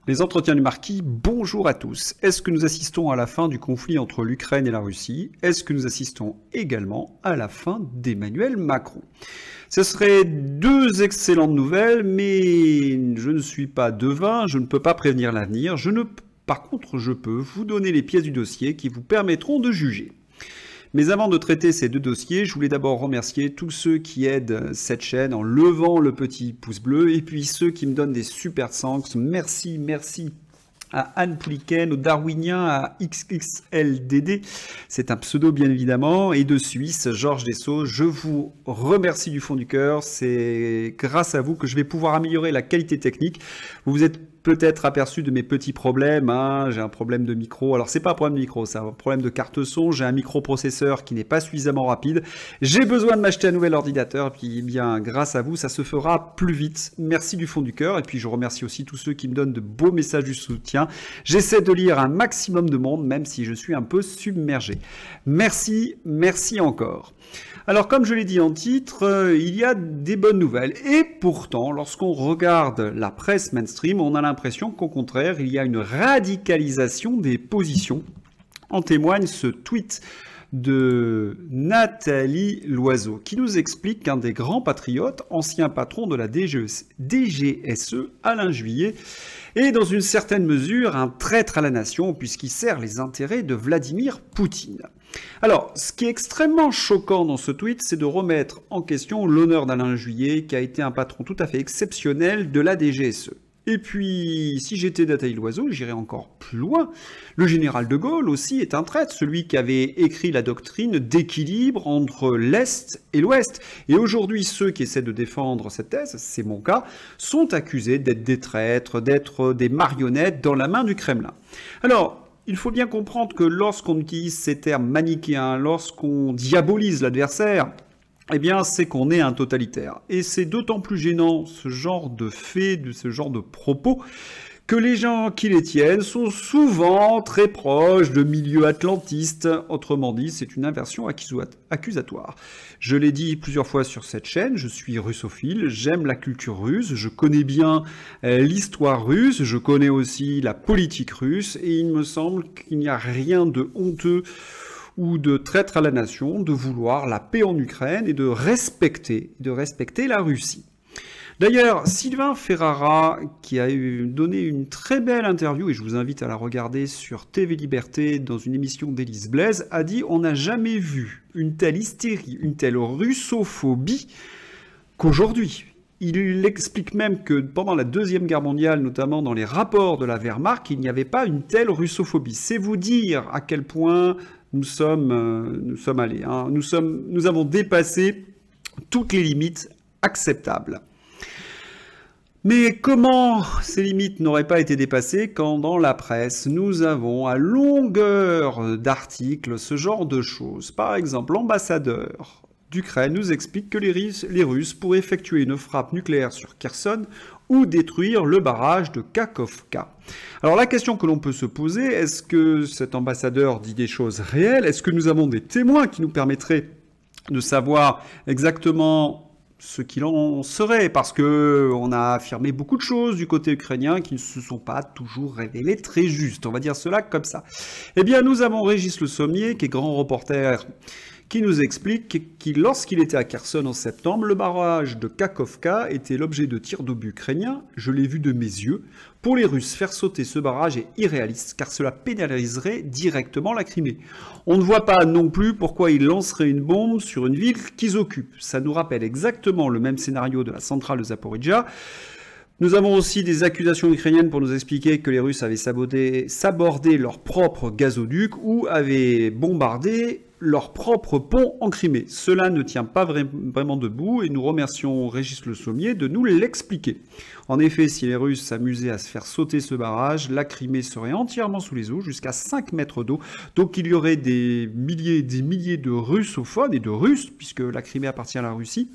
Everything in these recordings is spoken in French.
Les entretiens du marquis, bonjour à tous. Est-ce que nous assistons à la fin du conflit entre l'Ukraine et la Russie? Est-ce que nous assistons également à la fin d'Emmanuel Macron? Ce seraient deux excellentes nouvelles, mais je ne suis pas devin, je ne peux pas prévenir l'avenir. Par contre, je peux vous donner les pièces du dossier qui vous permettront de juger. Mais avant de traiter ces deux dossiers, je voulais d'abord remercier tous ceux qui aident cette chaîne en levant le petit pouce bleu, et puis ceux qui me donnent des super thanks. Merci à Anne Pouliken, au Darwinien, à XXLDD, c'est un pseudo bien évidemment, et de Suisse, Georges Dessau. Je vous remercie du fond du cœur, c'est grâce à vous que je vais pouvoir améliorer la qualité technique. Vous vous êtes peut-être aperçu de mes petits problèmes, hein. J'ai un problème de micro, alors c'est pas un problème de micro, c'est un problème de carte son, j'ai un microprocesseur qui n'est pas suffisamment rapide, j'ai besoin de m'acheter un nouvel ordinateur, et puis bien grâce à vous ça se fera plus vite. Merci du fond du cœur, et puis je remercie aussi tous ceux qui me donnent de beaux messages du soutien. J'essaie de lire un maximum de monde, même si je suis un peu submergé. Merci encore. Alors, comme je l'ai dit en titre, il y a des bonnes nouvelles. Et pourtant, lorsqu'on regarde la presse mainstream, on a l'impression qu'au contraire, il y a une radicalisation des positions. En témoigne ce tweet de Nathalie Loiseau, qui nous explique qu'un des grands patriotes, ancien patron de la DGSE, Alain Juillet, est dans une certaine mesure un traître à la nation, puisqu'il sert les intérêts de Vladimir Poutine. Alors, ce qui est extrêmement choquant dans ce tweet, c'est de remettre en question l'honneur d'Alain Juillet, qui a été un patron tout à fait exceptionnel de la DGSE. Et puis, si j'étais Nathalie Loiseau, j'irais encore plus loin. Le général de Gaulle aussi est un traître, celui qui avait écrit la doctrine d'équilibre entre l'Est et l'Ouest. Et aujourd'hui, ceux qui essaient de défendre cette thèse, c'est mon cas, sont accusés d'être des traîtres, d'être des marionnettes dans la main du Kremlin. Alors, il faut bien comprendre que lorsqu'on utilise ces termes manichéens, lorsqu'on diabolise l'adversaire, eh bien, c'est qu'on est un totalitaire. Et c'est d'autant plus gênant, ce genre de faits, ce genre de propos, que les gens qui les tiennent sont souvent très proches de milieux atlantistes. Autrement dit, c'est une inversion accusatoire. Je l'ai dit plusieurs fois sur cette chaîne, je suis russophile, j'aime la culture russe, je connais bien l'histoire russe, je connais aussi la politique russe, et il me semble qu'il n'y a rien de honteux ou de traître à la nation, de vouloir la paix en Ukraine et de respecter la Russie. D'ailleurs, Sylvain Ferrara, qui a donné une très belle interview, et je vous invite à la regarder sur TV Liberté dans une émission d'Élise Blaise, a dit « On n'a jamais vu une telle hystérie, une telle russophobie qu'aujourd'hui ». Il explique même que pendant la Deuxième Guerre mondiale, notamment dans les rapports de la Wehrmacht, il n'y avait pas une telle russophobie. C'est vous dire à quel point nous sommes allés. Hein. Nous avons dépassé toutes les limites acceptables. Mais comment ces limites n'auraient pas été dépassées quand dans la presse, nous avons à longueur d'articles ce genre de choses. Par exemple, l'ambassadeur d'Ukraine nous explique que les Russes pourraient effectuer une frappe nucléaire sur Kherson ou détruire le barrage de Kakhovka. Alors la question que l'on peut se poser, est-ce que cet ambassadeur dit des choses réelles? Est-ce que nous avons des témoins qui nous permettraient de savoir exactement ce qu'il en serait? Parce qu'on a affirmé beaucoup de choses du côté ukrainien qui ne se sont pas toujours révélées très justes, on va dire cela comme ça. Eh bien, nous avons Régis Le Sommier, qui est grand reporter, qui nous explique que lorsqu'il était à Kherson en septembre, le barrage de Kakhovka était l'objet de tirs d'obus ukrainiens, je l'ai vu de mes yeux. Pour les Russes, faire sauter ce barrage est irréaliste, car cela pénaliserait directement la Crimée. On ne voit pas non plus pourquoi ils lanceraient une bombe sur une ville qu'ils occupent. Ça nous rappelle exactement le même scénario de la centrale de Zaporizhzhia. Nous avons aussi des accusations ukrainiennes pour nous expliquer que les Russes avaient sabordé leur propre gazoduc ou avaient bombardé leur propre pont en Crimée. Cela ne tient pas vraiment debout et nous remercions Régis Le Sommier de nous l'expliquer. En effet, si les Russes s'amusaient à se faire sauter ce barrage, la Crimée serait entièrement sous les eaux, jusqu'à 5 mètres d'eau. Donc il y aurait des milliers et des milliers de russophones et de Russes, puisque la Crimée appartient à la Russie,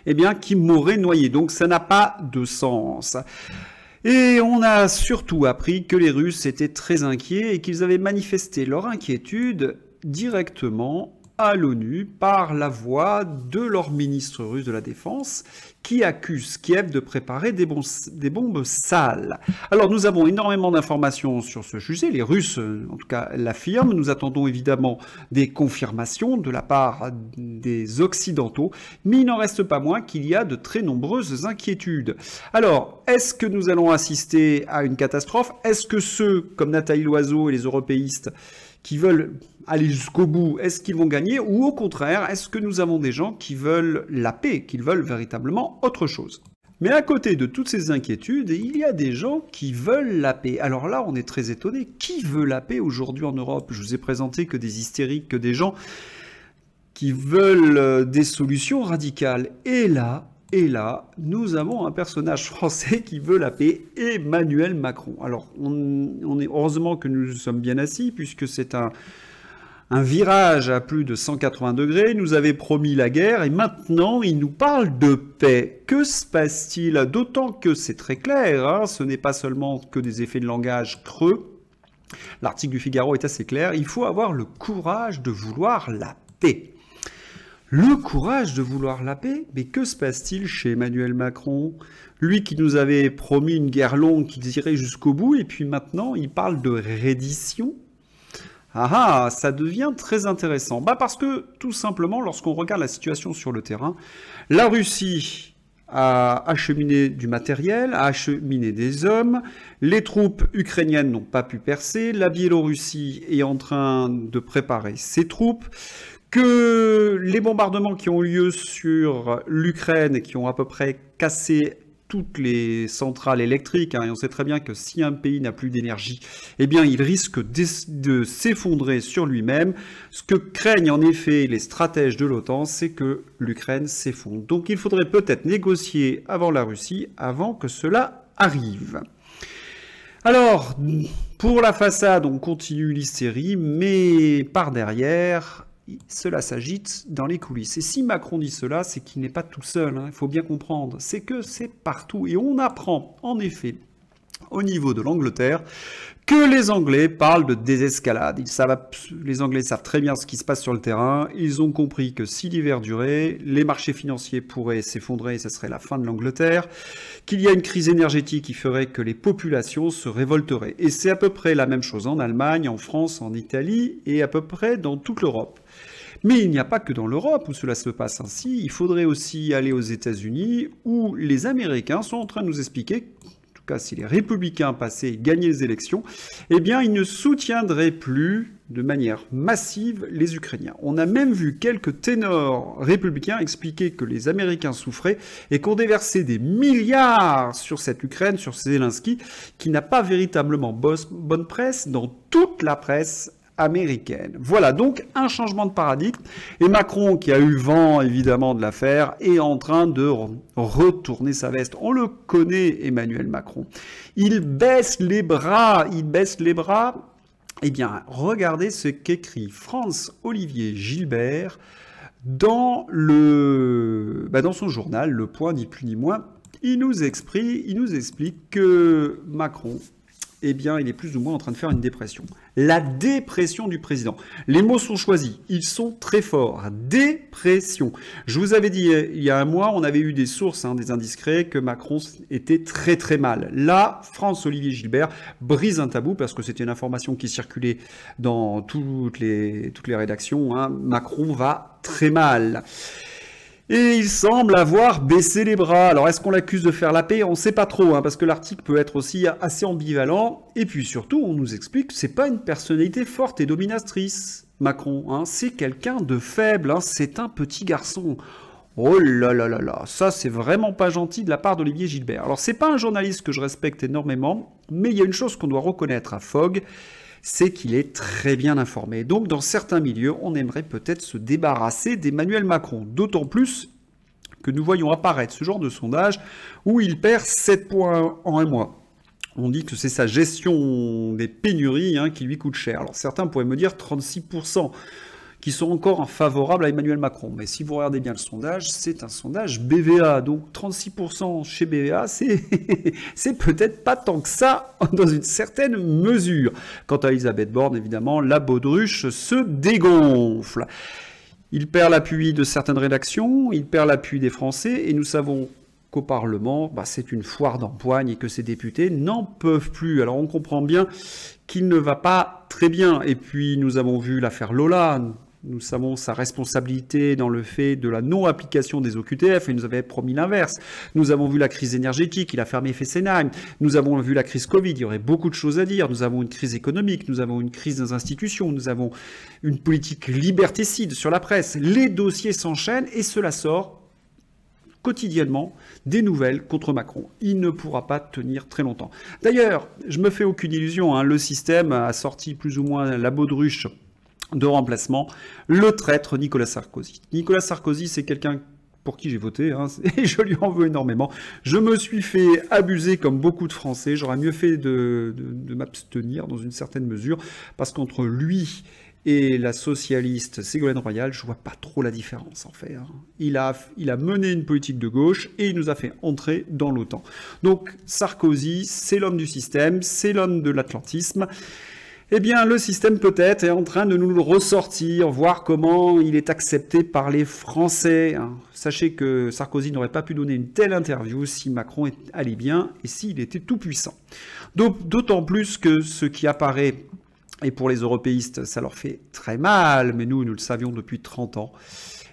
eh bien, qui m'auraient noyé. Donc ça n'a pas de sens. Et on a surtout appris que les Russes étaient très inquiets et qu'ils avaient manifesté leur inquiétude directement à l'ONU par la voix de leur ministre russe de la Défense qui accuse Kiev de préparer des bombes sales. Alors nous avons énormément d'informations sur ce sujet, les Russes en tout cas l'affirment, nous attendons évidemment des confirmations de la part des Occidentaux, mais il n'en reste pas moins qu'il y a de très nombreuses inquiétudes. Alors, est-ce que nous allons assister à une catastrophe? Est-ce que ceux comme Nathalie Loiseau et les européistes qui veulent aller jusqu'au bout, est-ce qu'ils vont gagner? Ou au contraire, est-ce que nous avons des gens qui veulent la paix, qui veulent véritablement autre chose? Mais à côté de toutes ces inquiétudes, il y a des gens qui veulent la paix. Alors là, on est très étonné. Qui veut la paix aujourd'hui en Europe? Je vous ai présenté que des hystériques, que des gens qui veulent des solutions radicales. Et là, nous avons un personnage français qui veut la paix, Emmanuel Macron. Alors, on est heureusement que nous sommes bien assis, puisque c'est un virage à plus de 180 degrés, il nous avait promis la guerre, et maintenant il nous parle de paix. Que se passe-t-il? D'autant que c'est très clair, hein, ce n'est pas seulement que des effets de langage creux. L'article du Figaro est assez clair, il faut avoir le courage de vouloir la paix. Le courage de vouloir la paix? Mais que se passe-t-il chez Emmanuel Macron? Lui qui nous avait promis une guerre longue qui irait jusqu'au bout, et puis maintenant il parle de reddition. Ah ah, ça devient très intéressant. Parce que, tout simplement, lorsqu'on regarde la situation sur le terrain, la Russie a acheminé du matériel, a acheminé des hommes, les troupes ukrainiennes n'ont pas pu percer, la Biélorussie est en train de préparer ses troupes, que les bombardements qui ont eu lieu sur l'Ukraine, qui ont à peu près cassé toutes les centrales électriques, hein, et on sait très bien que si un pays n'a plus d'énergie, eh bien il risque de s'effondrer sur lui-même. Ce que craignent en effet les stratèges de l'OTAN, c'est que l'Ukraine s'effondre. Donc il faudrait peut-être négocier avant la Russie, avant que cela arrive. Alors, pour la façade, on continue l'hystérie, mais par derrière, cela s'agite dans les coulisses. Et si Macron dit cela, c'est qu'il n'est pas tout seul, hein, il faut bien comprendre. C'est que c'est partout. Et on apprend, en effet, au niveau de l'Angleterre, que les Anglais parlent de désescalade. Les Anglais savent très bien ce qui se passe sur le terrain. Ils ont compris que si l'hiver durait, les marchés financiers pourraient s'effondrer et ce serait la fin de l'Angleterre. Qu'il y a une crise énergétique qui ferait que les populations se révolteraient. Et c'est à peu près la même chose en Allemagne, en France, en Italie et à peu près dans toute l'Europe. Mais il n'y a pas que dans l'Europe où cela se passe ainsi, il faudrait aussi aller aux États-Unis où les Américains sont en train de nous expliquer, en tout cas si les républicains passaient et gagnaient les élections, eh bien ils ne soutiendraient plus de manière massive les Ukrainiens. On a même vu quelques ténors républicains expliquer que les Américains souffraient et qu'on déversait des milliards sur cette Ukraine, sur Zelensky, qui n'a pas véritablement bonne presse dans toute la presse américaine. Voilà donc un changement de paradigme et Macron, qui a eu vent évidemment de l'affaire, est en train de retourner sa veste. On le connaît, Emmanuel Macron. Il baisse les bras, Eh bien, regardez ce qu'écrit Franz-Olivier Gilbert dans son journal, Le Point, ni plus ni moins. Il nous explique que Macron, eh bien, il est plus ou moins en train de faire une dépression. La dépression du président. Les mots sont choisis. Ils sont très forts. Dépression. Je vous avais dit, il y a un mois, on avait eu des sources, des indiscrets, que Macron était très très mal. Là, Franz-Olivier Gilbert brise un tabou parce que c'était une information qui circulait dans toutes les rédactions. Macron va très mal. Et il semble avoir baissé les bras. Alors, est-ce qu'on l'accuse de faire la paix? On ne sait pas trop, parce que l'article peut être aussi assez ambivalent. Et puis surtout, on nous explique que c'est pas une personnalité forte et dominatrice, Macron. C'est quelqu'un de faible, c'est un petit garçon. Oh là là là là, ça c'est vraiment pas gentil de la part d'Olivier Gilbert. Alors, c'est pas un journaliste que je respecte énormément, mais il y a une chose qu'on doit reconnaître à Fogg, c'est qu'il est très bien informé. Donc, dans certains milieux, on aimerait peut-être se débarrasser d'Emmanuel Macron. D'autant plus que nous voyons apparaître ce genre de sondage où il perd 7 points en un mois. On dit que c'est sa gestion des pénuries qui lui coûte cher. Alors, certains pourraient me dire 36% qui sont encore favorables à Emmanuel Macron. Mais si vous regardez bien le sondage, c'est un sondage BVA. Donc 36% chez BVA, c'est peut-être pas tant que ça dans une certaine mesure. Quant à Elisabeth Borne, évidemment, la baudruche se dégonfle. Il perd l'appui de certaines rédactions, il perd l'appui des Français, et nous savons qu'au Parlement, c'est une foire d'empoigne et que ces députés n'en peuvent plus. Alors on comprend bien qu'il ne va pas très bien. Et puis nous avons vu l'affaire Lola. Nous savons sa responsabilité dans le fait de la non-application des OQTF, et nous avait promis l'inverse. Nous avons vu la crise énergétique, il a fermé Fessenheim. Nous avons vu la crise Covid, il y aurait beaucoup de choses à dire. Nous avons une crise économique, nous avons une crise des institutions, nous avons une politique liberticide sur la presse. Les dossiers s'enchaînent et cela sort quotidiennement des nouvelles contre Macron. Il ne pourra pas tenir très longtemps. D'ailleurs, je me fais aucune illusion, le système a sorti plus ou moins la baudruche de remplacement, le traître Nicolas Sarkozy. Nicolas Sarkozy, c'est quelqu'un pour qui j'ai voté, et je lui en veux énormément. Je me suis fait abuser comme beaucoup de Français, j'aurais mieux fait de m'abstenir dans une certaine mesure, parce qu'entre lui et la socialiste Ségolène Royal, je vois pas trop la différence en fait. Il a mené une politique de gauche et il nous a fait entrer dans l'OTAN. Donc Sarkozy, c'est l'homme du système, c'est l'homme de l'atlantisme. Eh bien, le système peut-être est en train de nous le ressortir, voir comment il est accepté par les Français. Sachez que Sarkozy n'aurait pas pu donner une telle interview si Macron allait bien et s'il était tout puissant. D'autant plus que ce qui apparaît, et pour les européistes, ça leur fait très mal, mais nous le savions depuis 30 ans,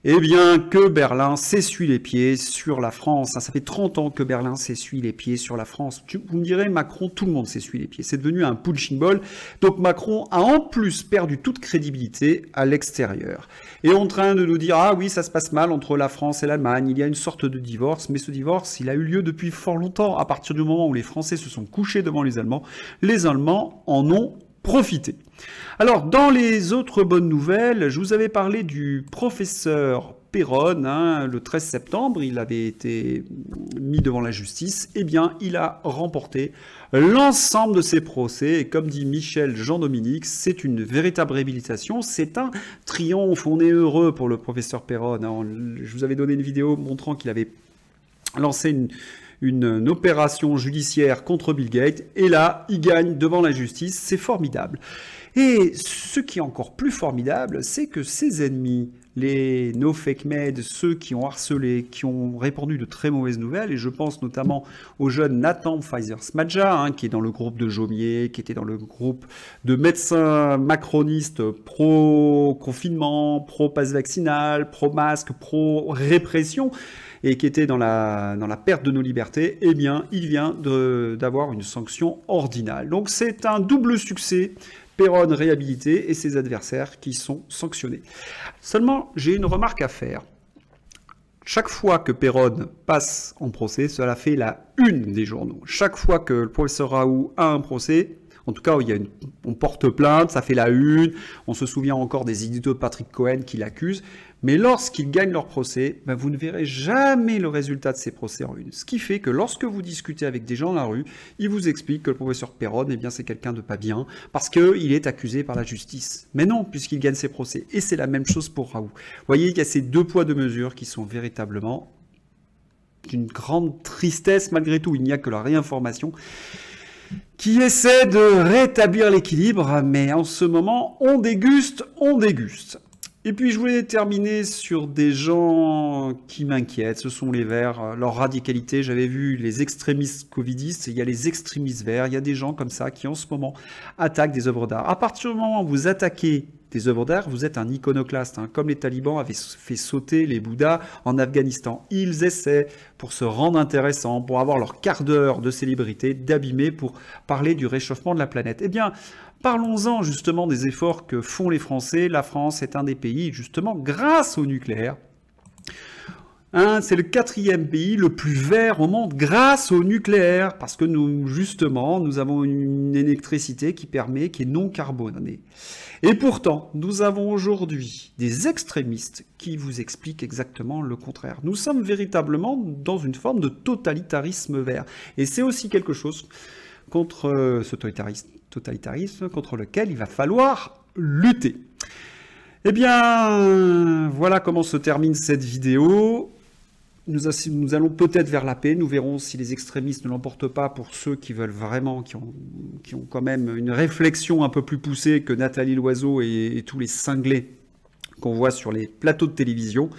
eh bien que Berlin s'essuie les pieds sur la France. Ça fait 30 ans que Berlin s'essuie les pieds sur la France. Vous me direz, Macron, tout le monde s'essuie les pieds. C'est devenu un punching ball. Donc Macron a en plus perdu toute crédibilité à l'extérieur. Et on est en train de nous dire, ah oui, ça se passe mal entre la France et l'Allemagne. Il y a une sorte de divorce, mais ce divorce, il a eu lieu depuis fort longtemps. À partir du moment où les Français se sont couchés devant les Allemands en ont profité. Alors, dans les autres bonnes nouvelles, je vous avais parlé du professeur Péronne, le 13 septembre, il avait été mis devant la justice. Eh bien, il a remporté l'ensemble de ses procès. Et comme dit Michel Jean-Dominique, c'est une véritable réhabilitation. C'est un triomphe. On est heureux pour le professeur Péronne. Je vous avais donné une vidéo montrant qu'il avait lancé une opération judiciaire contre Bill Gates, et là, il gagne devant la justice, c'est formidable. Et ce qui est encore plus formidable, c'est que ses ennemis, les no-fake-med, ceux qui ont harcelé, qui ont répandu de très mauvaises nouvelles, et je pense notamment au jeune Nathan Pfizer-Smadja, qui est dans le groupe de Jomier, qui était dans le groupe de médecins macronistes pro-confinement, pro-passe vaccinal, pro-masque, pro-répression, et qui était dans la perte de nos libertés, eh bien, il vient d'avoir une sanction ordinale. Donc c'est un double succès, Péronne réhabilité et ses adversaires qui sont sanctionnés. Seulement, j'ai une remarque à faire. Chaque fois que Péronne passe en procès, cela fait la une des journaux. Chaque fois que le professeur Raoult a un procès, en tout cas, on porte plainte, ça fait la une, on se souvient encore des éditos de Patrick Cohen qui l'accusent, mais lorsqu'ils gagnent leur procès, vous ne verrez jamais le résultat de ces procès en une. Ce qui fait que lorsque vous discutez avec des gens dans la rue, ils vous expliquent que le professeur Péronne, eh bien, c'est quelqu'un de pas bien, parce qu'il est accusé par la justice. Mais non, puisqu'il gagne ses procès. Et c'est la même chose pour Raoult. Vous voyez, il y a ces deux poids, deux mesures qui sont véritablement d'une grande tristesse malgré tout. Il n'y a que la réinformation qui essaie de rétablir l'équilibre, mais en ce moment, on déguste. Et puis je voulais terminer sur des gens qui m'inquiètent, ce sont les Verts, leur radicalité. J'avais vu les extrémistes covidistes, il y a les extrémistes verts, il y a des gens comme ça qui en ce moment attaquent des œuvres d'art. À partir du moment où vous attaquez des œuvres d'art, vous êtes un iconoclaste, comme les talibans avaient fait sauter les Bouddhas en Afghanistan. Ils essaient, pour se rendre intéressants, pour avoir leur quart d'heure de célébrité, d'abîmer pour parler du réchauffement de la planète. Eh bien, parlons-en justement des efforts que font les Français. La France est un des pays, justement, grâce au nucléaire. C'est le 4e pays le plus vert au monde grâce au nucléaire, parce que nous avons une électricité qui est non carbonée. Et pourtant, nous avons aujourd'hui des extrémistes qui vous expliquent exactement le contraire. Nous sommes véritablement dans une forme de totalitarisme vert. Et c'est aussi quelque chose contre ce totalitarisme contre lequel il va falloir lutter. Eh bien, voilà comment se termine cette vidéo. Nous allons peut-être vers la paix. Nous verrons si les extrémistes ne l'emportent pas pour ceux qui veulent vraiment, qui ont quand même une réflexion un peu plus poussée que Nathalie Loiseau et tous les cinglés qu'on voit sur les plateaux de télévision.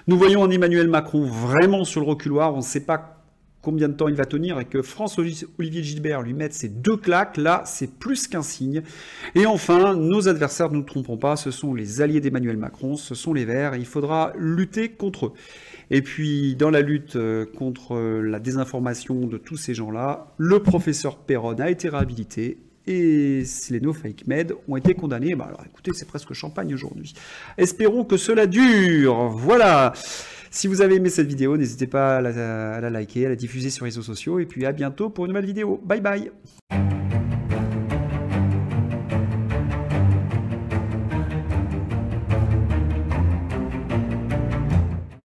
Nous voyons un Emmanuel Macron vraiment sur le reculoir, on ne sait pas combien de temps il va tenir, et que François-Olivier Gisbert lui mette ses 2 claques, là, c'est plus qu'un signe. Et enfin, nos adversaires, ne nous trompons pas, ce sont les alliés d'Emmanuel Macron, ce sont les Verts, et il faudra lutter contre eux. Et puis, dans la lutte contre la désinformation de tous ces gens-là, le professeur Perron a été réhabilité, et les no-fake med ont été condamnés. Bah alors écoutez, c'est presque champagne aujourd'hui. Espérons que cela dure. Voilà. Si vous avez aimé cette vidéo, n'hésitez pas à la liker, à la diffuser sur les réseaux sociaux. Et puis à bientôt pour une nouvelle vidéo. Bye bye.